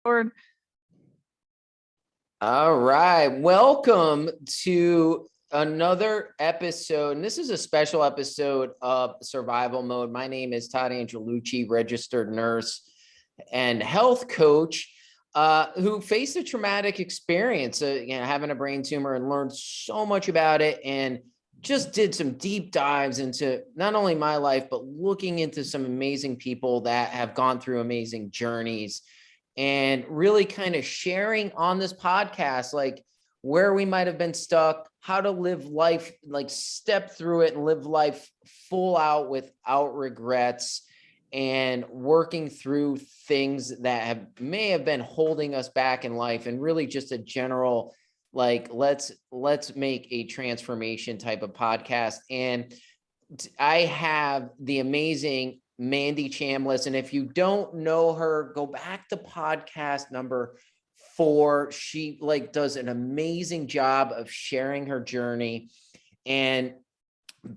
Lord. All right. Welcome to another episode. And this is a special episode of Survival Mode. My name is Todd Angelucci, registered nurse and health coach, who faced a traumatic experience, having a brain tumor, and learned so much about it, and just did some deep dives into not only my life, but looking into some amazing people that have gone through amazing journeys, and really kind of sharing on this podcast, like where we might have been stuck, how to live life, like step through it and live life full out without regrets, and working through things that may have been holding us back in life, and really just a general, like, let's make a transformation type of podcast. And I have the amazing Mandi Chambless. And if you don't know her, go back to podcast number 4. She does an amazing job of sharing her journey. And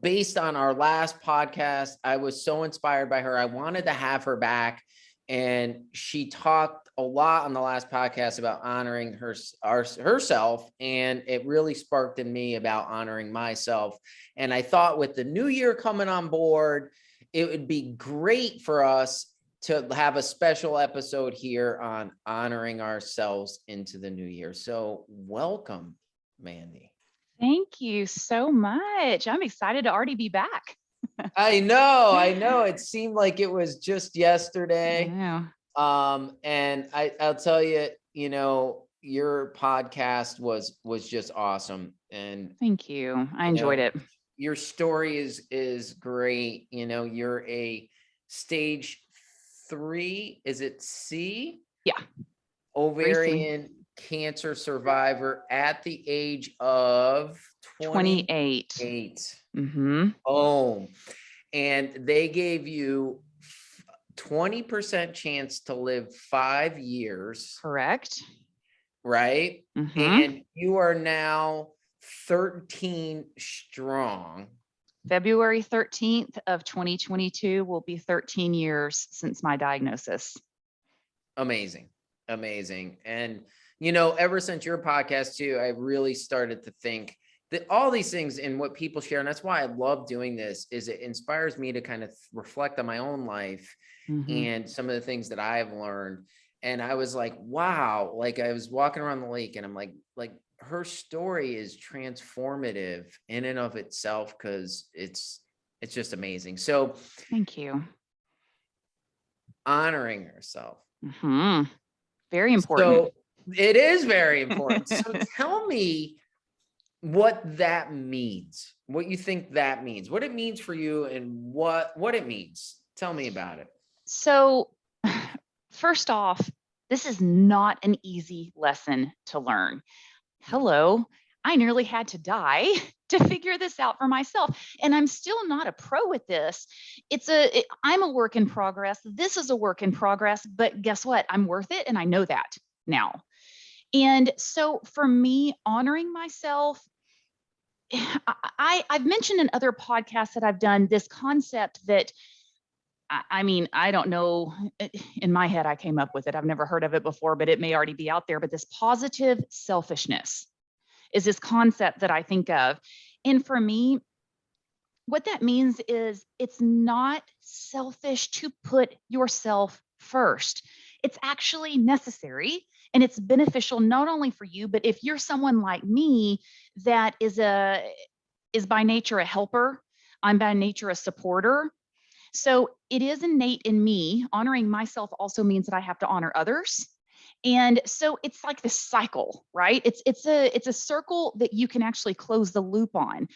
based on our last podcast, I was so inspired by her. I wanted to have her back. And she talked a lot on the last podcast about honoring herself. And it really sparked in me about honoring myself. And I thought, with the new year coming on board, it would be great for us to have a special episode here on honoring ourselves into the new year. So welcome, Mandi. Thank you so much. I'm excited to already be back. I know. It seemed like it was just yesterday. Yeah. And I'll tell you, your podcast was just awesome. And thank you. I enjoyed it. Your story is great. You're a stage 3, is it C? Yeah. Ovarian cancer survivor at the age of 28. Mm-hmm. Oh, and they gave you 20% chance to live 5 years. Correct. Right? Mm-hmm. And you are now 13 strong. February 13th of 2022 will be 13 years since my diagnosis. Amazing. And, ever since your podcast too, I really started to think that all these things and what people share, and that's why I love doing this, is it inspires me to kind of reflect on my own life, mm-hmm. and some of the things that I've learned. And I was like, wow, I was walking around the lake and I'm like her story is transformative in and of itself, because it's just amazing. So thank you. Honoring yourself. Mm-hmm. Very important. So it is very important. So tell me what that means, what you think that means, what it means for you, and what it means. Tell me about it. So first off, this is not an easy lesson to learn. Hello, I nearly had to die to figure this out for myself. And I'm still not a pro at this. I'm a work in progress. This is a work in progress, but guess what? I'm worth it. And I know that now. And so for me, honoring myself, I've mentioned in other podcasts that I've done this concept that, I don't know, in my head, I came up with it. I've never heard of it before, but it may already be out there. But this positive selfishness is this concept that I think of. And for me, what that means is it's not selfish to put yourself first. It's actually necessary and it's beneficial not only for you, but if you're someone like me that is by nature a helper, I'm by nature a supporter. So it is innate in me. Honoring myself also means that I have to honor others. And so it's like this cycle, right? It's a circle that you can actually close the loop on.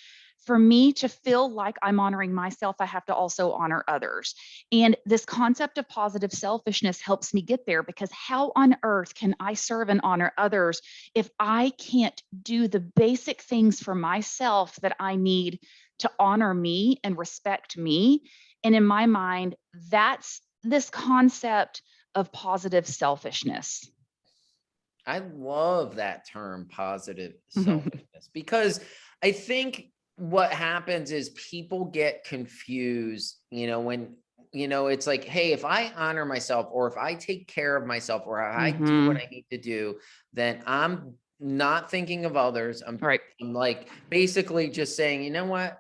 For me to feel like I'm honoring myself, I have to also honor others. And this concept of positive selfishness helps me get there, because how on earth can I serve and honor others if I can't do the basic things for myself that I need to honor me and respect me? And in my mind, that's this concept of positive selfishness. I love that term, positive selfishness, because I think what happens is people get confused, when it's like, hey, if I honor myself, or if I take care of myself, or I do Mm-hmm. what I need to do, then I'm not thinking of others. I'm like basically just saying, you know what?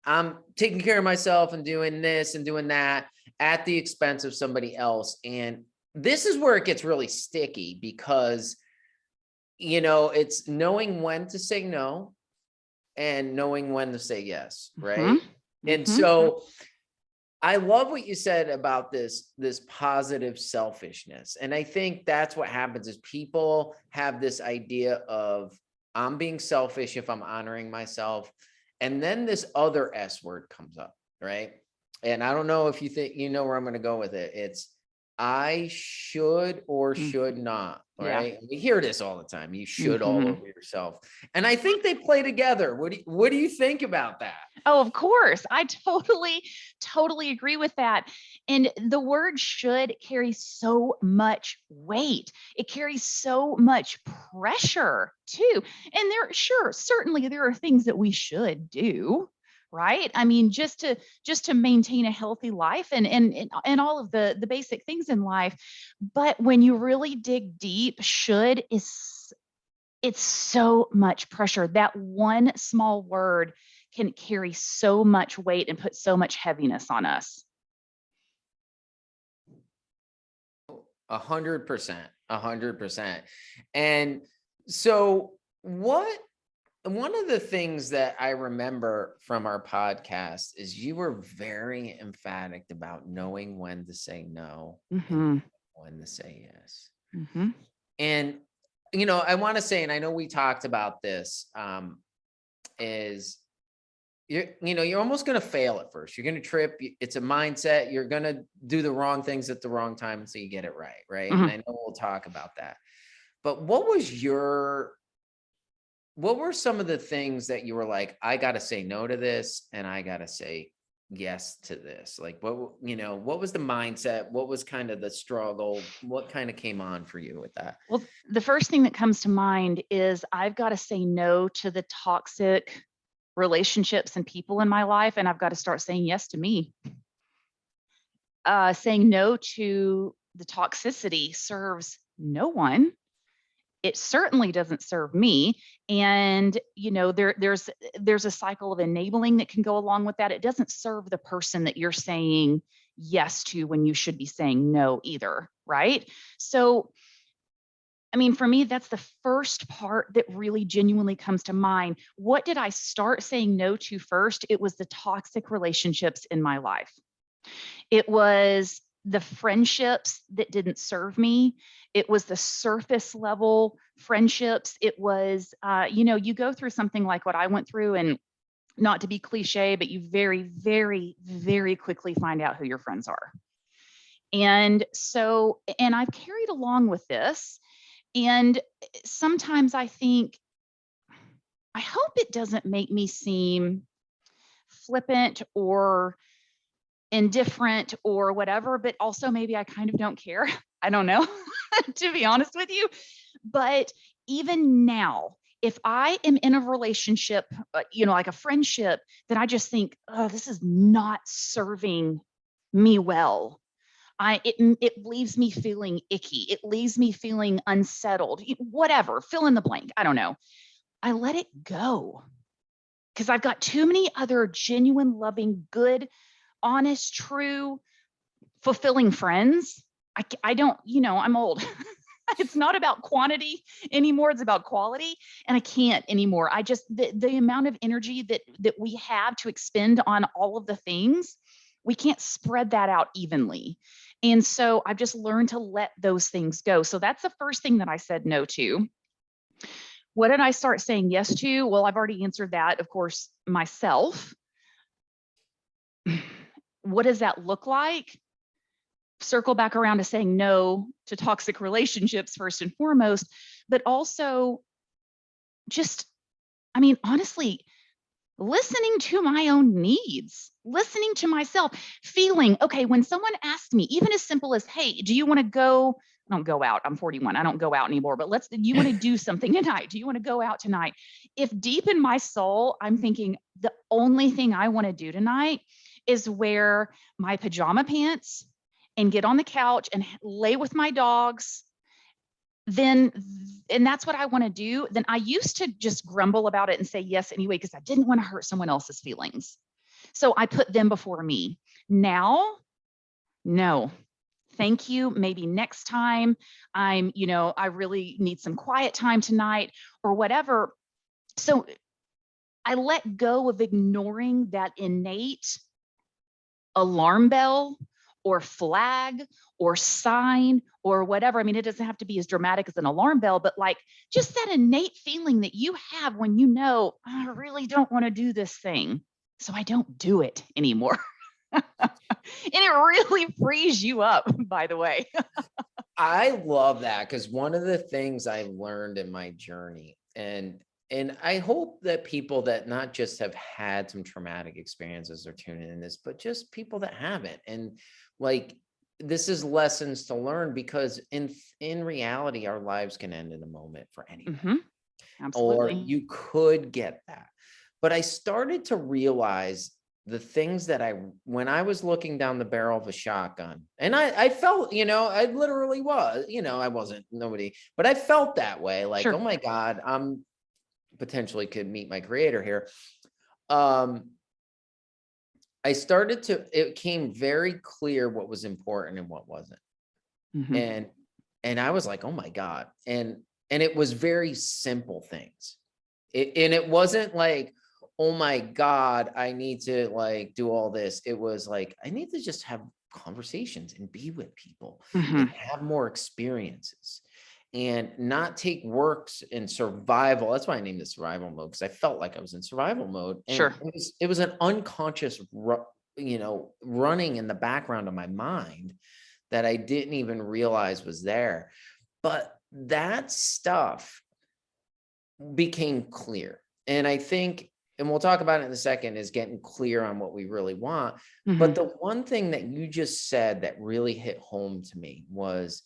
I'm taking care of myself and doing this and doing that at the expense of somebody else. And this is where it gets really sticky, because, it's knowing when to say no and knowing when to say yes. Right. Mm-hmm. And so I love what you said about this positive selfishness. And I think that's what happens is people have this idea of, I'm being selfish if I'm honoring myself. And then this other S word comes up, right? And I don't know if you think, where I'm going to go with it. It's, I should or should not, right? Yeah. We hear this all the time. You should all Mm-hmm. over yourself. And I think they play together. What do you think about that? Oh, of course. I totally agree with that. And the word should carry so much weight. It carries so much pressure too. And certainly there are things that we should do, right? I mean, just to maintain a healthy life and all of the basic things in life. But when you really dig deep, it's so much pressure. That one small word can carry so much weight and put so much heaviness on us. 100%, 100%. And so one of the things that I remember from our podcast is you were very emphatic about knowing when to say no and when to say yes. And, I want to say, and I know we talked about this, is you're almost going to fail at first. You're going to trip. It's a mindset. You're going to do the wrong things at the wrong time until you get it right. Right. And I know we'll talk about that. But what were some of the things that you were like, I got to say no to this and I got to say yes to this? Like, what was the mindset? What was kind of the struggle? What kind of came on for you with that? Well, the first thing that comes to mind is I've got to say no to the toxic relationships and people in my life, and I've got to start saying yes to me. Saying no to the toxicity serves no one. It certainly doesn't serve me. And there's a cycle of enabling that can go along with that. It doesn't serve the person that you're saying yes to when you should be saying no either, right? So I mean, for me, that's the first part that really genuinely comes to mind. What did I start saying no to first? It was the toxic relationships in my life. It was the friendships that didn't serve me. It was the surface level friendships. It was, you go through something like what I went through, and not to be cliche, but you very, very, very quickly find out who your friends are. And I've carried along with this. And sometimes I think, I hope it doesn't make me seem flippant or indifferent or whatever, but also maybe I kind of don't care. I don't know, to be honest with you. But even now, if I am in a relationship, like a friendship, that I just think, oh, this is not serving me well. It leaves me feeling icky. It leaves me feeling unsettled, whatever, fill in the blank. I don't know. I let it go because I've got too many other genuine, loving, good, honest, true, fulfilling friends. I don't, I'm old. It's not about quantity anymore. It's about quality. And I can't anymore. The amount of energy that we have to expend on all of the things, we can't spread that out evenly. And so I've just learned to let those things go. So that's the first thing that I said no to. What did I start saying yes to? Well, I've already answered that, of course, myself. What does that look like? Circle back around to saying no to toxic relationships first and foremost, but also just, honestly, listening to my own needs, listening to myself, feeling, okay, when someone asks me, even as simple as, hey, do you want to go? I don't go out. I'm 41. I don't go out anymore, but do you want to do something tonight? Do you want to go out tonight? If deep in my soul, I'm thinking the only thing I want to do tonight is wear my pajama pants and get on the couch and lay with my dogs, then, and that's what I want to do, then I used to just grumble about it and say yes anyway, because I didn't want to hurt someone else's feelings. So I put them before me. Now, no, thank you. Maybe next time I really need some quiet time tonight or whatever. So I let go of ignoring that innate alarm bell or flag or sign or whatever. I mean, it doesn't have to be as dramatic as an alarm bell, but like just that innate feeling that you have when you know, I really don't want to do this thing, so I don't do it anymore. And it really frees you up, by the way. I love that, because one of the things I learned in my journey, and I hope that people that not just have had some traumatic experiences are tuning in this, but just people that haven't. And like, this is lessons to learn, because in reality, our lives can end in a moment for anyone. Mm-hmm. Absolutely. Or you could get that. But I started to realize the things that when I was looking down the barrel of a shotgun, and I felt, I literally was, I wasn't nobody, but I felt that way. Like, Sure. Oh my God, I'm potentially could meet my creator here. It came very clear what was important and what wasn't. Mm-hmm. And I was like, oh my God. And it was very simple things. And it wasn't like, oh my God, I need to like do all this. It was like, I need to just have conversations and be with people Mm-hmm. and have more experiences and not take works in survival. That's why I named it survival mode, because I felt like I was in survival mode. And Sure. it was an unconscious, running in the background of my mind that I didn't even realize was there. But that stuff became clear. And I think, and we'll talk about it in a second, is getting clear on what we really want. Mm-hmm. But the one thing that you just said that really hit home to me was,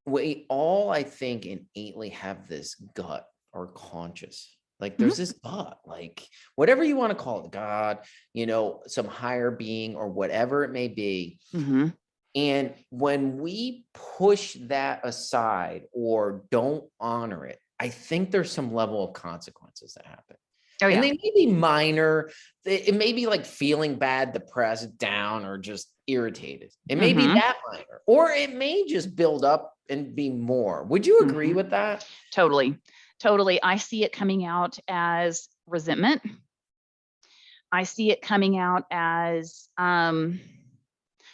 we all, I think, innately have this gut or conscious. Like there's this gut, like whatever you want to call it, God, some higher being or whatever it may be. Mm-hmm. And when we push that aside or don't honor it, I think there's some level of consequences that happen. Oh, yeah. And they may be minor. It may be like feeling bad, depressed, down, or just irritated. It may be that minor, or it may just build up and be more. Would you agree with that? Totally. Totally. I see it coming out as resentment. I see it coming out as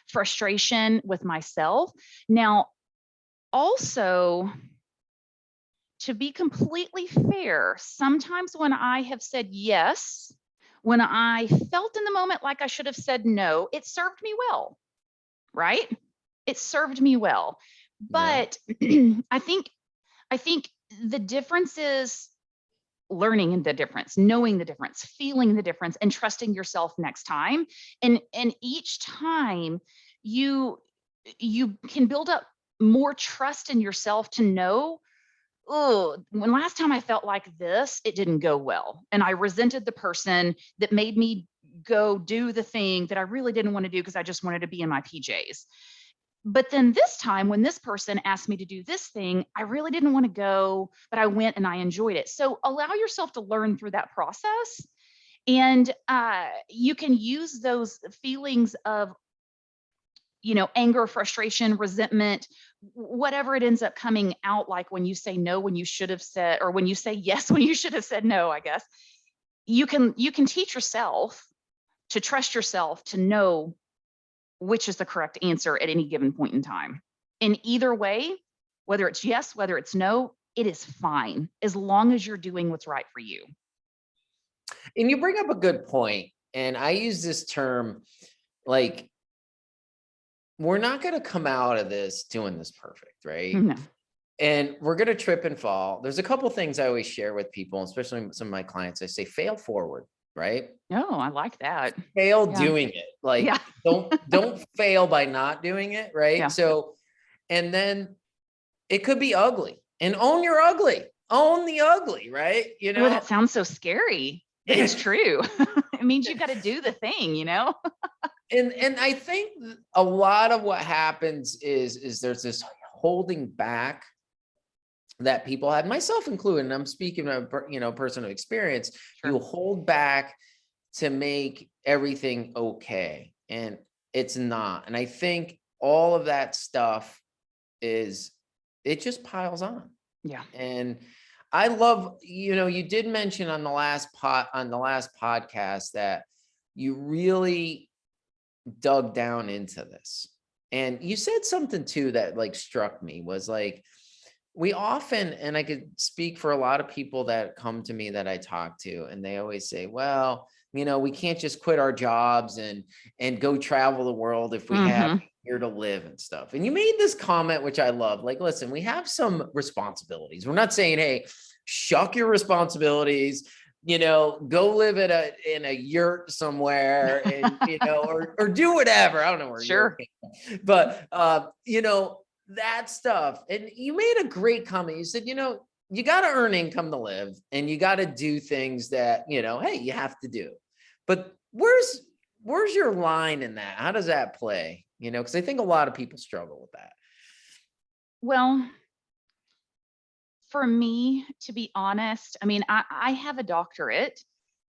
frustration with myself. Now, also, to be completely fair, sometimes when I have said yes, when I felt in the moment like I should have said no, it served me well, right? It served me well. But I think the difference is learning the difference, knowing the difference, feeling the difference, and trusting yourself next time. And each time you can build up more trust in yourself to know, oh, when last time I felt like this, it didn't go well. And I resented the person that made me go do the thing that I really didn't want to do because I just wanted to be in my PJs. But then this time, when this person asked me to do this thing, I really didn't want to go, but I went and I enjoyed it. So allow yourself to learn through that process. And you can use those feelings of, anger, frustration, resentment, whatever it ends up coming out like when you say no, when you should have said, or when you say yes, when you should have said no, I guess. You can teach yourself to trust yourself to know which is the correct answer at any given point in time. In either way, whether it's yes, whether it's no, it is fine as long as you're doing what's right for you. And you bring up a good point. And I use this term, like, we're not going to come out of this doing this perfect, right? No. And we're going to trip and fall. There's a couple of things I always share with people, especially some of my clients. I say, fail forward, right? Oh, I like that. Fail doing it. Like, don't fail by not doing it, right? Yeah. So, and then it could be ugly, and own your ugly, own the ugly, right? Oh, that sounds so scary, but it's true. It means you got to do the thing, And I think a lot of what happens is there's this holding back that people have, myself included, and I'm speaking of, personal experience. Sure. You hold back to make everything okay, and it's not. And I think all of that stuff it just piles on. Yeah. And I love, you did mention on the last podcast that you really dug down into this. And you said something too that like struck me, was like, we often, and I could speak for a lot of people that come to me that I talk to, and they always say, well, we can't just quit our jobs and go travel the world if we have here to live and stuff. And you made this comment, which I love, like, listen, we have some responsibilities. We're not saying, hey, shuck your responsibilities, go live in a yurt somewhere and, or do whatever. I don't know where Sure. you're, but, that stuff. And you made a great comment. You said, you got to earn income to live, and you got to do things that, hey, you have to do. But where's your line in that? How does that play? Because I think a lot of people struggle with that. Well, for me, to be honest, I mean, I have a doctorate.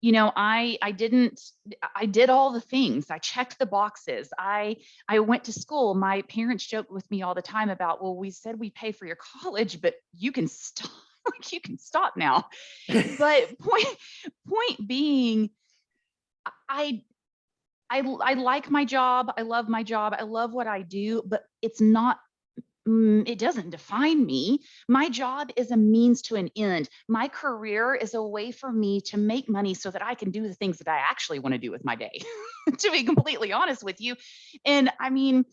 I did all the things. I checked the boxes. I went to school. My parents joke with me all the time about, well, we said we pay for your college, but you can stop, like you can stop now. But point being, I like my job. I love my job. I love what I do, but it's not, it doesn't define me. My job is a means to an end. My career is a way for me to make money so that I can do the things that I actually want to do with my day, to be completely honest with you. And I mean,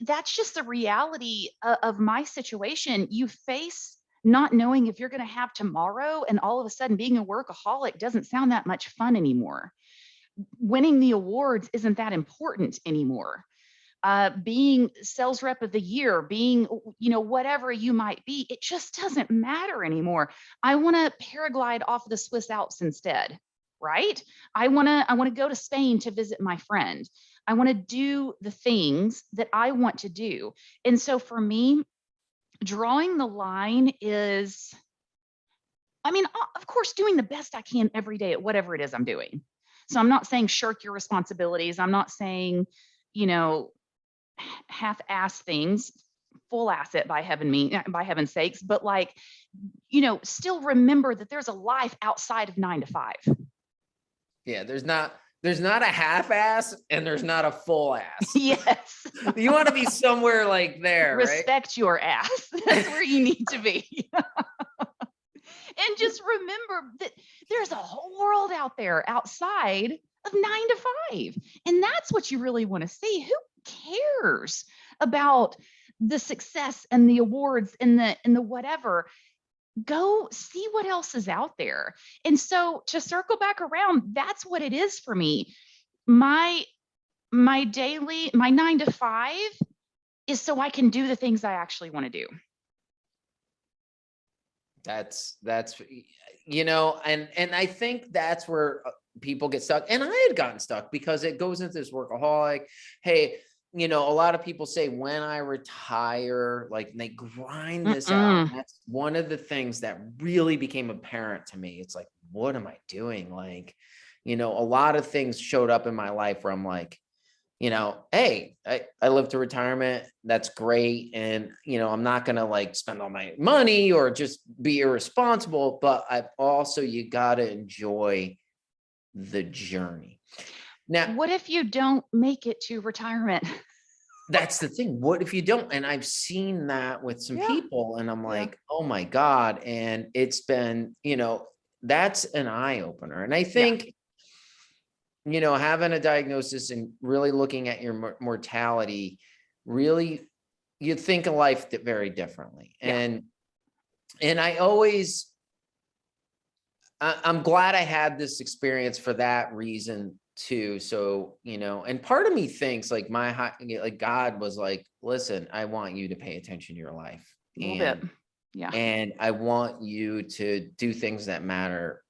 that's just the reality of my situation. You face not knowing if you're going to have tomorrow, and all of a sudden being a workaholic doesn't sound that much fun anymore. Winning the awards isn't that important anymore. Being sales rep of the year, being, whatever you might be, it just doesn't matter anymore. I want to paraglide off of the Swiss Alps instead, right? I want to go to Spain to visit my friend. I want to do the things that I want to do. And so for me, drawing the line is, I mean, of course, doing the best I can every day at whatever it is I'm doing. So I'm not saying shirk your responsibilities. I'm not saying, half-ass things, full asset by heaven's sakes, but like, still remember that there's a life outside of 9 to 5. Yeah, there's not a half-ass and there's not a full ass. Yes. You want to be somewhere like there, Respect right? your ass. That's where you need to be. And just remember that there's a whole world out there outside of 9 to 5. And that's what you really want to see. Who cares about the success and the awards and the whatever? Go see what else is out there. And so to circle back around, that's what it is for me. My 9 to 5 is so I can do the things I actually want to do. That's and I think that's where people get stuck. And I had gotten stuck because it goes into this workaholic. Hey, a lot of people say when I retire, like they grind this out. And that's one of the things that really became apparent to me. It's like, what am I doing? Like, a lot of things showed up in my life where I'm like, hey, I live to retirement. That's great. And, I'm not going to like spend all my money or just be irresponsible, but you got to enjoy the journey. Now, what if you don't make it to retirement? That's the thing. What if you don't? And I've seen that with some people, and I'm like, oh my God. And it's been, that's an eye opener. And I think, having a diagnosis and really looking at your mortality, really, you think of life very differently. And I'm glad I had this experience for that reason too. So, and part of me thinks like God was like, listen, I want you to pay attention to your life. A little bit. Yeah. And I want you to do things that matter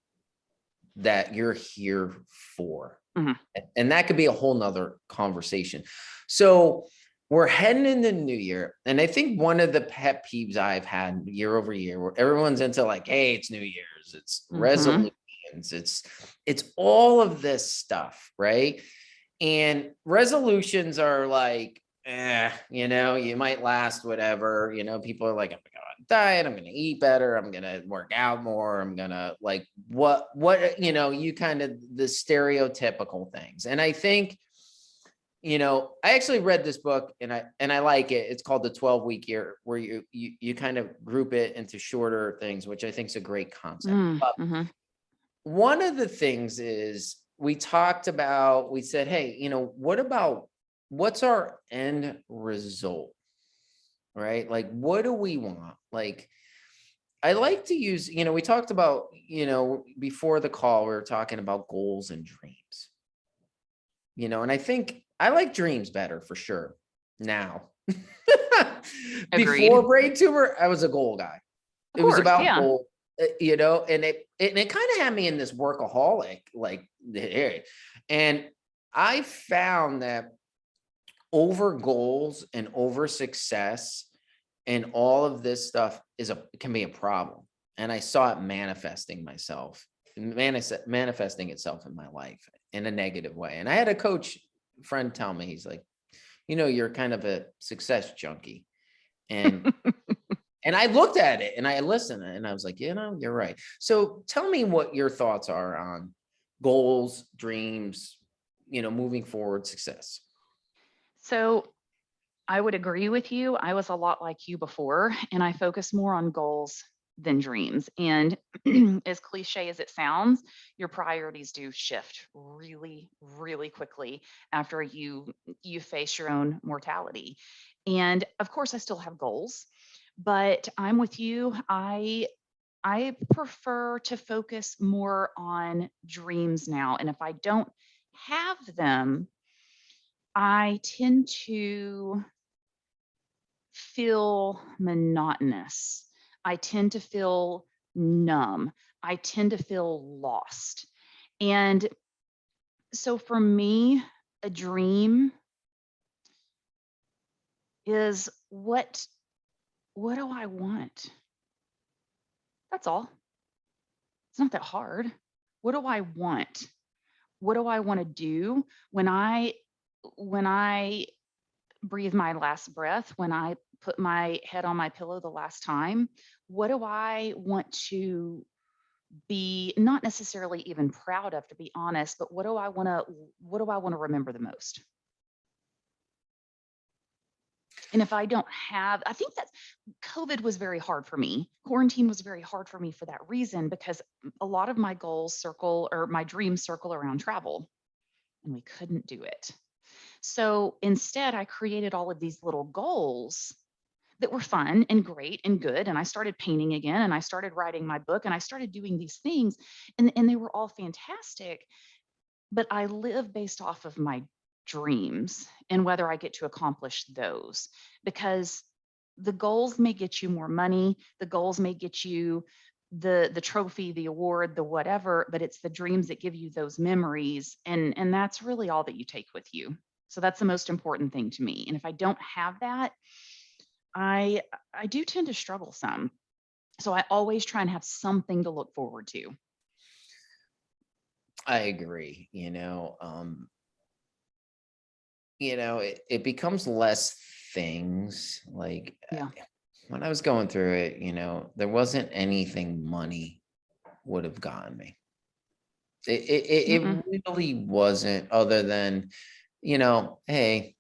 that you're here for. Mhm. And that could be a whole nother conversation. So we're heading into the new year. And I think one of the pet peeves I've had year over year, where everyone's into like, hey, it's New Year's, it's resolutions, it's all of this stuff, right? And resolutions are like, you might last whatever, people are like, I'm gonna go on a diet, I'm gonna eat better, I'm gonna work out more, I'm gonna like what, you kind of the stereotypical things. And I think, I actually read this book and I like it. It's called the 12-week year, where you kind of group it into shorter things, which I think is a great concept. But one of the things is we said, hey, what's our end result, right? Like, what do we want? Like, I like to use, we talked about, before the call, we were talking about goals and dreams, and I think I like dreams better for sure now. Agreed. Before brain tumor, I was a goal guy. Of It was course, about yeah. goal, and it kind of had me in this workaholic, like, and I found that over goals and over success and all of this stuff can be a problem. And I saw it manifesting itself in my life in a negative way. And I had a coach friend tell me, he's like, you're kind of a success junkie. And and I looked at it and I listened and I was like, you're right. So tell me what your thoughts are on goals, dreams, moving forward, success. So I would agree with you. I was a lot like you before, and I focus more on goals than dreams. And as cliche as it sounds, your priorities do shift really, really quickly after you face your own mortality. And of course, I still have goals, but I'm with you. I prefer to focus more on dreams now. And if I don't have them, I tend to feel monotonous. I tend to feel numb. I tend to feel lost. And so for me, a dream is what do I want? That's all. It's not that hard. What do I want? What do I want to do when I breathe my last breath, when I put my head on my pillow the last time? What do I want to be not necessarily even proud of, to be honest, but what do I want to remember the most? And if I don't have, I think that COVID was very hard for me. Quarantine was very hard for me for that reason, because a lot of my my dreams circle around travel, and we couldn't do it. So instead, I created all of these little goals that were fun and great and good. And I started painting again, and I started writing my book, and I started doing these things, and they were all fantastic. But I live based off of my dreams and whether I get to accomplish those, because the goals may get you more money, the goals may get you the trophy, the award, the whatever, but it's the dreams that give you those memories, and that's really all that you take with you. So that's the most important thing to me. And if I don't have that, I do tend to struggle some. So I always try and have something to look forward to. I agree. It becomes less things. Like, Yeah. when I was going through it, there wasn't anything money would have gotten me. It really wasn't, other than, hey,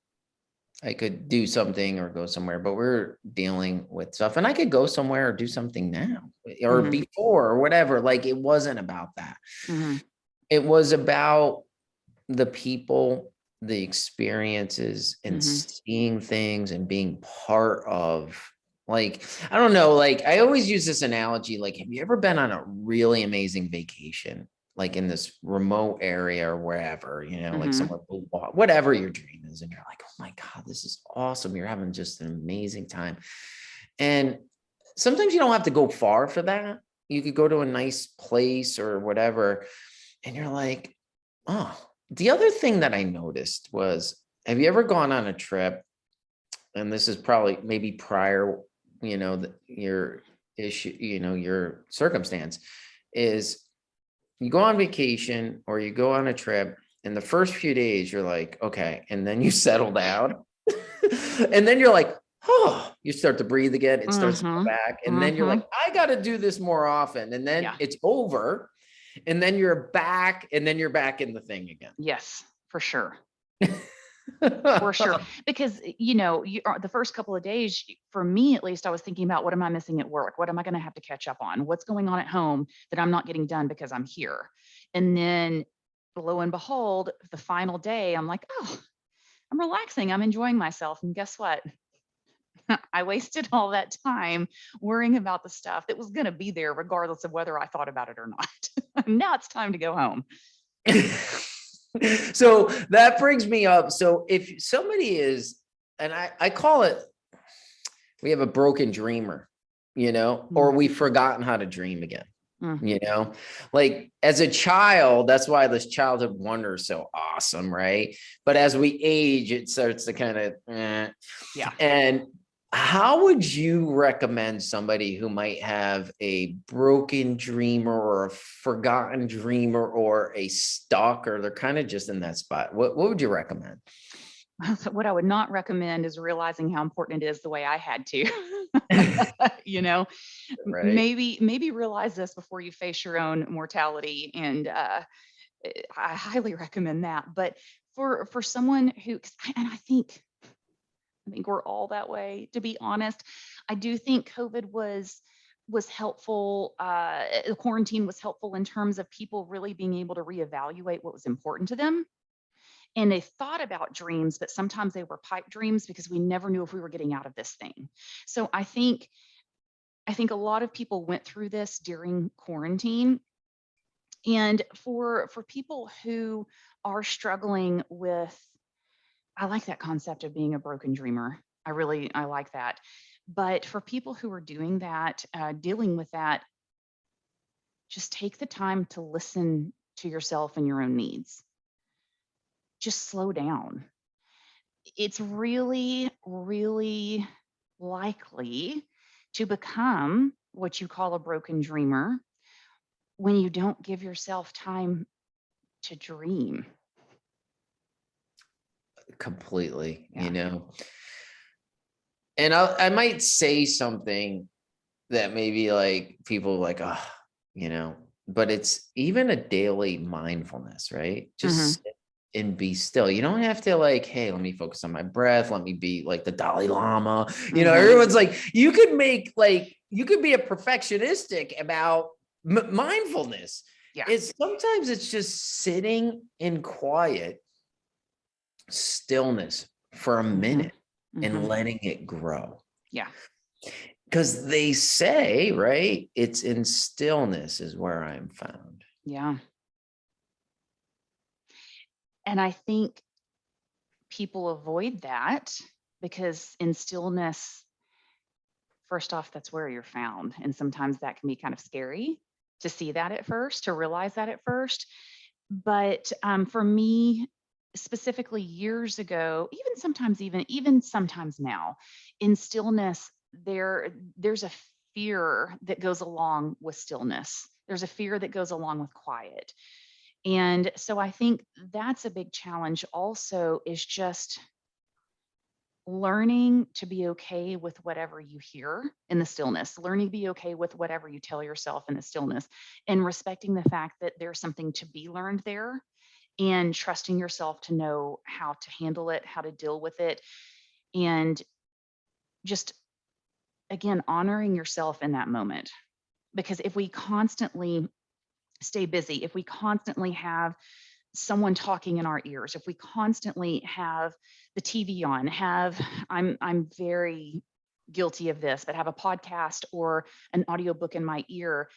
I could do something or go somewhere, but we're dealing with stuff, and I could go somewhere or do something now or before or whatever. Like, it wasn't about that. It was about the people, the experiences, and seeing things and being part of, like, I don't know, like, I always use this analogy. Like, have you ever been on a really amazing vacation, like in this remote area or wherever, like somewhere, whatever your dream is, and you're like, oh my God, this is awesome. You're having just an amazing time. And sometimes you don't have to go far for that. You could go to a nice place or whatever. and you're like, oh, the other thing that I noticed was, have you ever gone on a trip? And this is probably maybe prior, your issue, your circumstance is you go on vacation or you go on a trip, and the first few days you're like, okay. And then you settle down and then you're like, oh, you start to breathe again. It starts to go back. And then you're like, I got to do this more often. And then it's over. And then you're back, and then you're back in the thing again. Yes, for sure. For sure. Because, the first couple of days, for me, at least, I was thinking about, what am I missing at work? What am I going to have to catch up on? What's going on at home that I'm not getting done because I'm here? And then lo and behold, the final day, I'm like, oh, I'm relaxing. I'm enjoying myself. And guess what? I wasted all that time worrying about the stuff that was going to be there regardless of whether I thought about it or not. Now it's time to go home. So that brings me up. So if somebody is, and I call it, we have a broken dreamer, or we've forgotten how to dream again. Like as a child, that's why this childhood wonder is so awesome, right? But as we age, it starts to kind of, And how would you recommend somebody who might have a broken dreamer or a forgotten dreamer or a stalker? They're kind of just in that spot. What would you recommend? What I would not recommend is realizing how important it is the way I had to. Right. Maybe realize this before you face your own mortality. And I highly recommend that. But for someone who, and I think we're all that way, to be honest. I do think COVID was helpful. The quarantine was helpful in terms of people really being able to reevaluate what was important to them. And they thought about dreams, but sometimes they were pipe dreams because we never knew if we were getting out of this thing. So I think a lot of people went through this during quarantine. And for people who are struggling with, I like that concept of being a broken dreamer. I like that. But for people who are doing that, dealing with that, just take the time to listen to yourself and your own needs. Just slow down. It's really, really likely to become what you call a broken dreamer when you don't give yourself time to dream. Completely, and I might say something that maybe like people like, but it's even a daily mindfulness, right? Just sit and be still. You don't have to like, hey, let me focus on my breath. Let me be like the Dalai Lama. Everyone's like, you could be a perfectionistic about mindfulness. Yeah. Sometimes it's just sitting in quiet stillness for a minute and letting it grow. Yeah. Because they say, right, it's in stillness is where I'm found. Yeah. And I think people avoid that because in stillness, first off, that's where you're found. And sometimes that can be kind of scary to see that at first, to realize that at first. But for me, specifically years ago, even sometimes now, in stillness, there's a fear that goes along with stillness. There's a fear that goes along with quiet. And so I think that's a big challenge also, is just learning to be okay with whatever you hear in the stillness, learning to be okay with whatever you tell yourself in the stillness, and respecting the fact that there's something to be learned there, and trusting yourself to know how to handle it, how to deal with it. And just, again, honoring yourself in that moment. Because if we constantly stay busy, if we constantly have someone talking in our ears, if we constantly have the TV on, I'm very guilty of this, but have a podcast or an audiobook in my ear,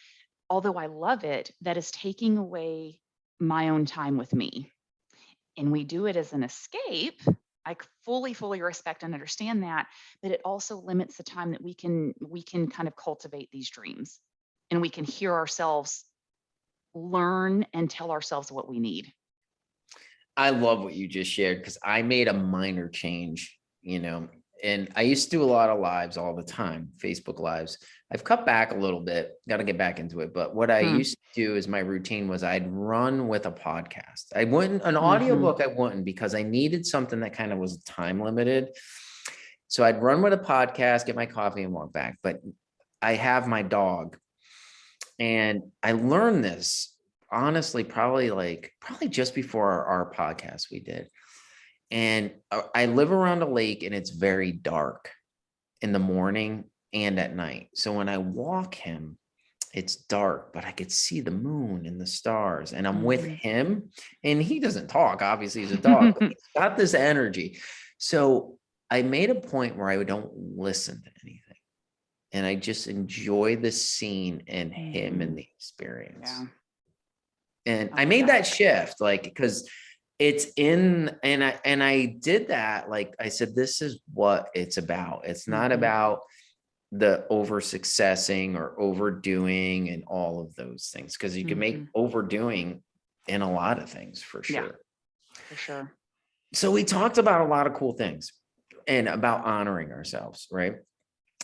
although I love it, that is taking away my own time with me. And we do it as an escape. I fully respect and understand that, but it also limits the time that we can kind of cultivate these dreams, and we can hear ourselves learn and tell ourselves what we need. I love what you just shared because I made a minor change, and I used to do a lot of lives all the time, Facebook lives. I've cut back a little bit, got to get back into it. But what I used to do is my routine was I'd run with a podcast. I wouldn't, an audiobook, I wouldn't, because I needed something that kind of was time limited. So I'd run with a podcast, get my coffee and walk back. But I have my dog, and I learned this honestly, probably just before our podcast we did. And I live around a lake, and it's very dark in the morning and at night. So when I walk him, it's dark, but I could see the moon and the stars, and I'm with him, and he doesn't talk. Obviously, he's a dog, but he's got this energy. So I made a point where I don't listen to anything, and I just enjoy the scene and him and the experience. Yeah. And I made that shift, because it's in, and I did that. Like I said, this is what it's about. It's not about the over successing or overdoing and all of those things, because you can make overdoing in a lot of things for sure. Yeah, for sure. So we talked about a lot of cool things and about honoring ourselves, right?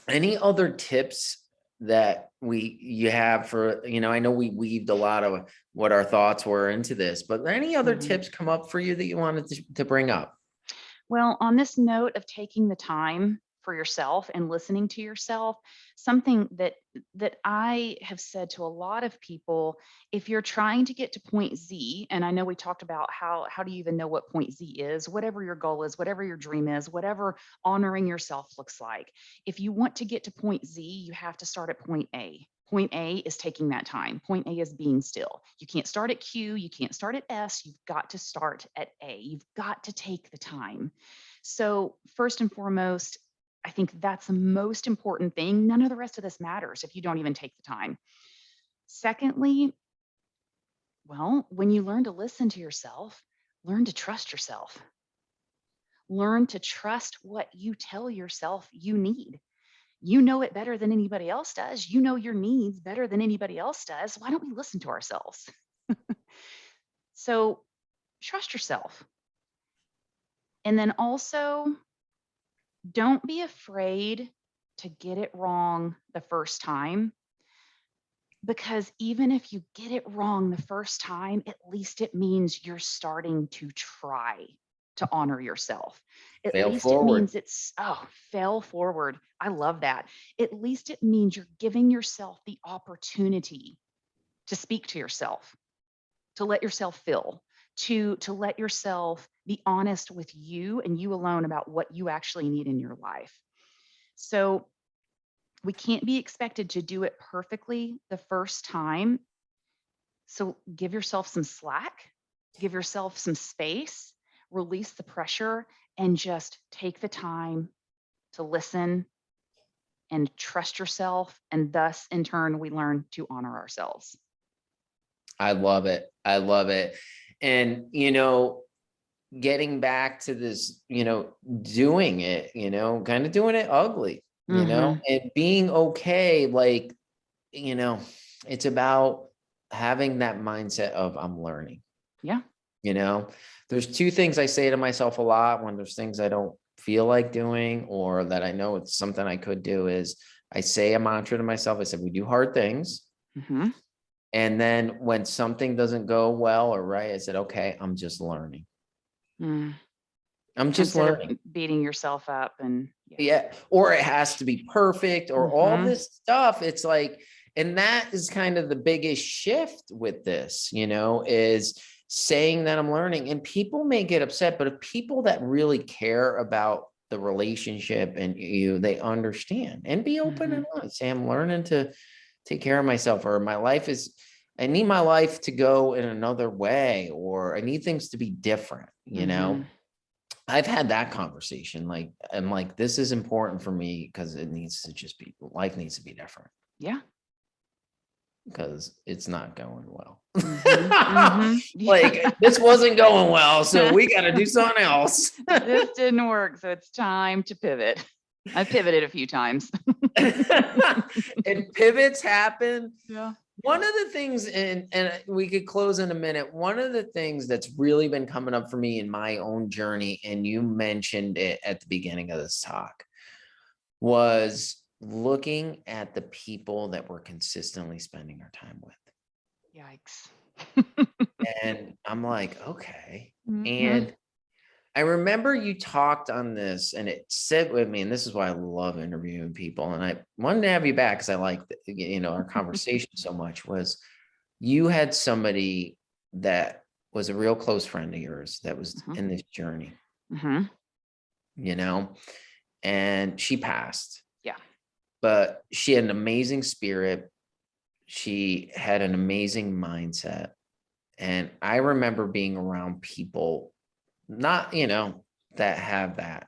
Any other tips that you have for, I know we weaved a lot of what our thoughts were into this, but any other tips come up for you that you wanted to bring up? Well, on this note of taking the time for yourself and listening to yourself, something that I have said to a lot of people, if you're trying to get to point Z, and I know we talked about how do you even know what point Z is, whatever your goal is, whatever your dream is, whatever honoring yourself looks like. If you want to get to point Z, you have to start at point A. Point A is taking that time. Point A is being still. You can't start at Q. You can't start at S. You've got to start at A. You've got to take the time. So first and foremost, I think that's the most important thing. None of the rest of this matters if you don't even take the time. Secondly, well, when you learn to listen to yourself, learn to trust yourself. Learn to trust what you tell yourself you need. You know it better than anybody else does. You know your needs better than anybody else does. Why don't we listen to ourselves? So trust yourself. And then also, don't be afraid to get it wrong the first time, because even if you get it wrong the first time, at least it means you're starting to try to honor yourself. At least it means fail forward. I love that. At least it means you're giving yourself the opportunity to speak to yourself, to let yourself feel, to let yourself be honest with you and you alone about what you actually need in your life. So we can't be expected to do it perfectly the first time. So give yourself some slack, give yourself some space, release the pressure, and just take the time to listen and trust yourself. And thus, in turn, we learn to honor ourselves. I love it. I love it. And, getting back to this, doing it, kind of doing it ugly, and being okay. It's about having that mindset of I'm learning. Yeah. There's two things I say to myself a lot when there's things I don't feel like doing, or that I know it's something I could do, is I say a mantra to myself. I said, we do hard things. And then when something doesn't go well or right, I said, okay, I'm just learning. I'm just learning. Beating yourself up and or it has to be perfect or all this stuff. It's like, and that is kind of the biggest shift with this, is saying that I'm learning. And people may get upset, but if people that really care about the relationship and you, they understand, and be open and honest. Say, I'm learning to take care of myself, or I need my life to go in another way, or I need things to be different. I've had that conversation. I'm like, this is important for me because it needs to just be, life needs to be different. Yeah. Because it's not going well. Yeah. This wasn't going well, so we got to do something else. This didn't work, so it's time to pivot. I pivoted a few times. And pivots happen. Yeah. One of the things, and we could close in a minute. One of the things that's really been coming up for me in my own journey, and you mentioned it at the beginning of this talk, was looking at the people that we're consistently spending our time with. Yikes. And I'm like, okay. Mhm. And I remember you talked on this and it sit with me, and this is why I love interviewing people. And I wanted to have you back because I like, our conversation so much. Was you had somebody that was a real close friend of yours that was in this journey, Mhm. and she passed. Yeah. But she had an amazing spirit. She had an amazing mindset. And I remember being around people, not, that have that.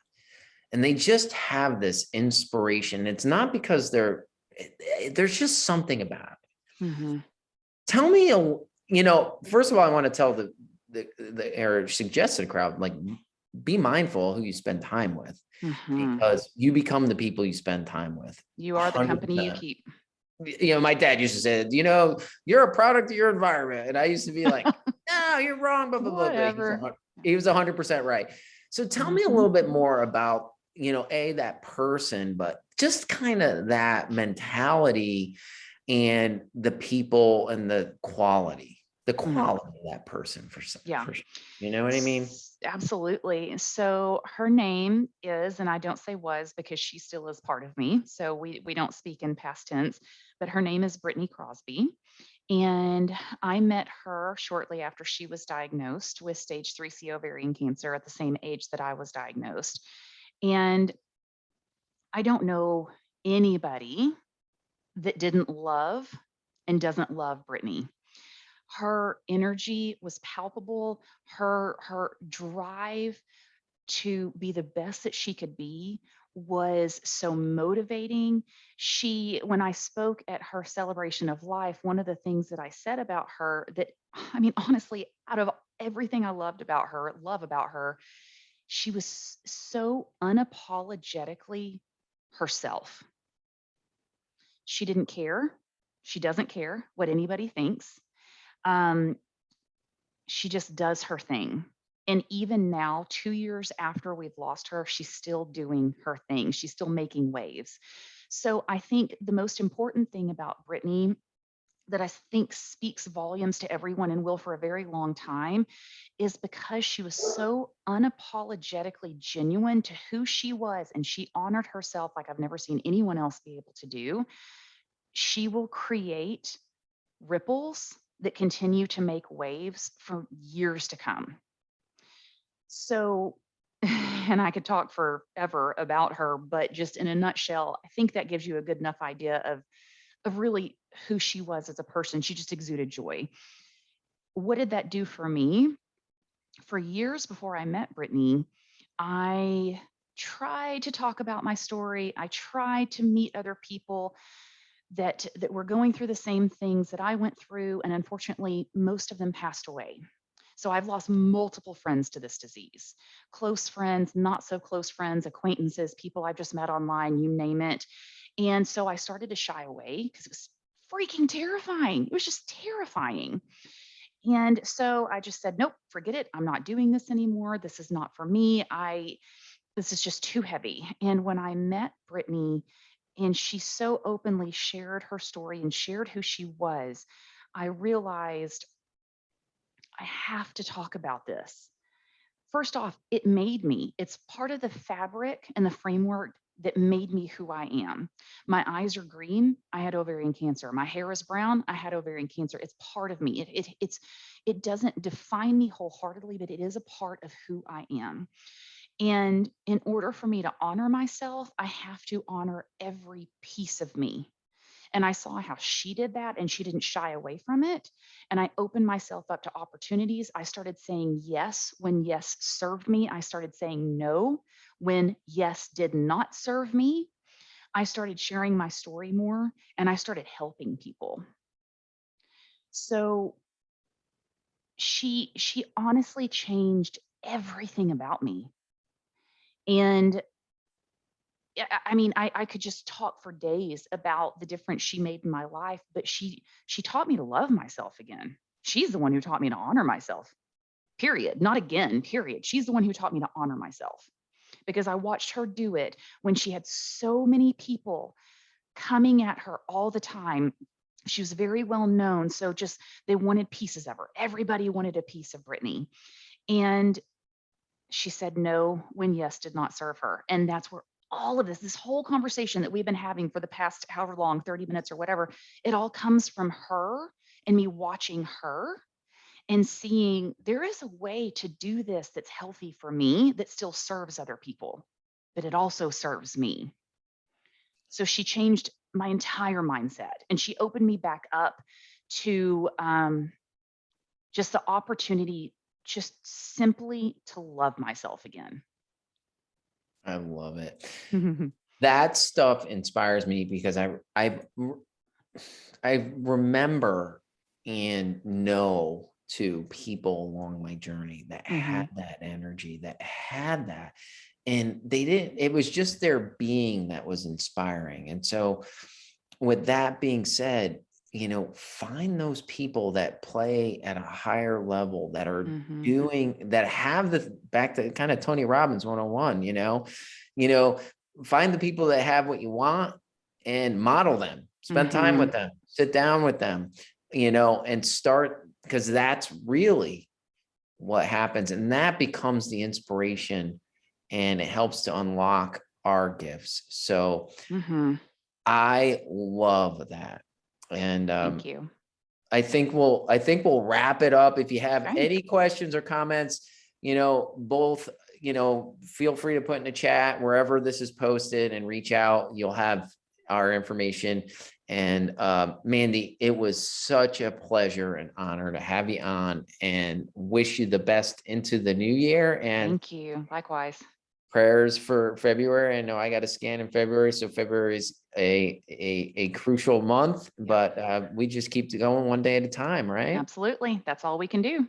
And they just have this inspiration. It's not because there's just something about it. Mhm. Tell me, first of all, I want to tell or suggest to the crowd, like, be mindful who you spend time with, Mhm. because you become the people you spend time with. You are the company you 100%. keep. My dad used to say, you're a product of your environment. And I used to be like, no, you're wrong, blah, blah, blah. Whatever. He was 100% right. So tell me a little bit more about, that person, but just kind of that mentality and the people and the quality of that person Yeah. you know what I mean? Absolutely. So her name is, and I don't say was because she still is part of me. So we don't speak in past tense, but her name is Brittany Crosby. And I met her shortly after she was diagnosed with stage 3C ovarian cancer at the same age that I was diagnosed. And I don't know anybody that didn't love and doesn't love Brittany. Her energy was palpable. Her drive to be the best that she could be was so motivating. When I spoke at her celebration of life, one of the things that I said about her that, I mean, honestly, out of everything I love about her, she was so unapologetically herself. She didn't care. She doesn't care what anybody thinks. Um, she just does her thing. And even now, 2 years after we've lost her, she's still doing her thing. She's still making waves. So I think the most important thing about Brittany that I think speaks volumes to everyone and will for a very long time is because she was so unapologetically genuine to who she was and she honored herself like I've never seen anyone else be able to do. She will create ripples that continue to make waves for years to come. So, and I could talk forever about her, but just in a nutshell, I think that gives you a good enough idea of really who she was as a person. She just exuded joy. What did that do for me? For years before I met Brittany, I tried to talk about my story. I tried to meet other people that were going through the same things that I went through, and unfortunately, most of them passed away. So I've lost multiple friends to this disease, close friends, not so close friends, acquaintances, people I've just met online, you name it. And so I started to shy away because it was freaking terrifying. It was just terrifying. And so I just said, nope, forget it. I'm not doing this anymore. This is not for me. This is just too heavy. And when I met Brittany and she so openly shared her story and shared who she was, I realized I have to talk about this. First off, it made me. It's part of the fabric and the framework that made me who I am. My eyes are green. I had ovarian cancer. My hair is brown. I had ovarian cancer. It's part of me. It doesn't define me wholeheartedly, but it is a part of who I am. And in order for me to honor myself, I have to honor every piece of me. And I saw how she did that and she didn't shy away from it. And I opened myself up to opportunities. I started saying yes when yes served me. I started saying no when yes did not serve me. I started sharing my story more and I started helping people. So she honestly changed everything about me. And I mean, I could just talk for days about the difference she made in my life, but she taught me to love myself again. She's the one who taught me to honor myself, period. Not again, period. She's the one who taught me to honor myself, because I watched her do it when she had so many people coming at her all the time. She was very well known. So just they wanted pieces of her. Everybody wanted a piece of Brittany. And she said no when yes did not serve her. And that's where all of this whole conversation that we've been having for the past however long, 30 minutes or whatever, it all comes from her and me watching her and seeing there is a way to do this that's healthy for me, that still serves other people, but it also serves me. So she changed my entire mindset, and she opened me back up to just the opportunity, just simply to love myself again. I love it. That stuff inspires me because I remember and know to people along my journey that had that energy, that had that, and they didn't, it was just their being that was inspiring. And so with that being said, you know, find those people that play at a higher level, that are doing, that have the, back to kind of Tony Robbins 101, you know, find the people that have what you want and model them, spend time with them, sit down with them, you know, and start, because that's really what happens. And that becomes the inspiration, and it helps to unlock our gifts. So I love that. And thank you. I think we'll wrap it up. If you have any questions or comments, you know, both, you know, feel free to put in the chat wherever this is posted and reach out. You'll have our information. And Mandi, it was such a pleasure and honor to have you on, and wish you the best into the new year. And thank you. Likewise. Prayers for February. I know I got a scan in February, so February is a crucial month, but we just keep going one day at a time, right? Absolutely. That's all we can do.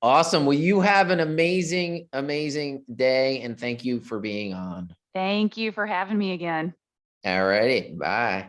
Awesome. Well, you have an amazing, amazing day, and thank you for being on. Thank you for having me again. All righty. Bye.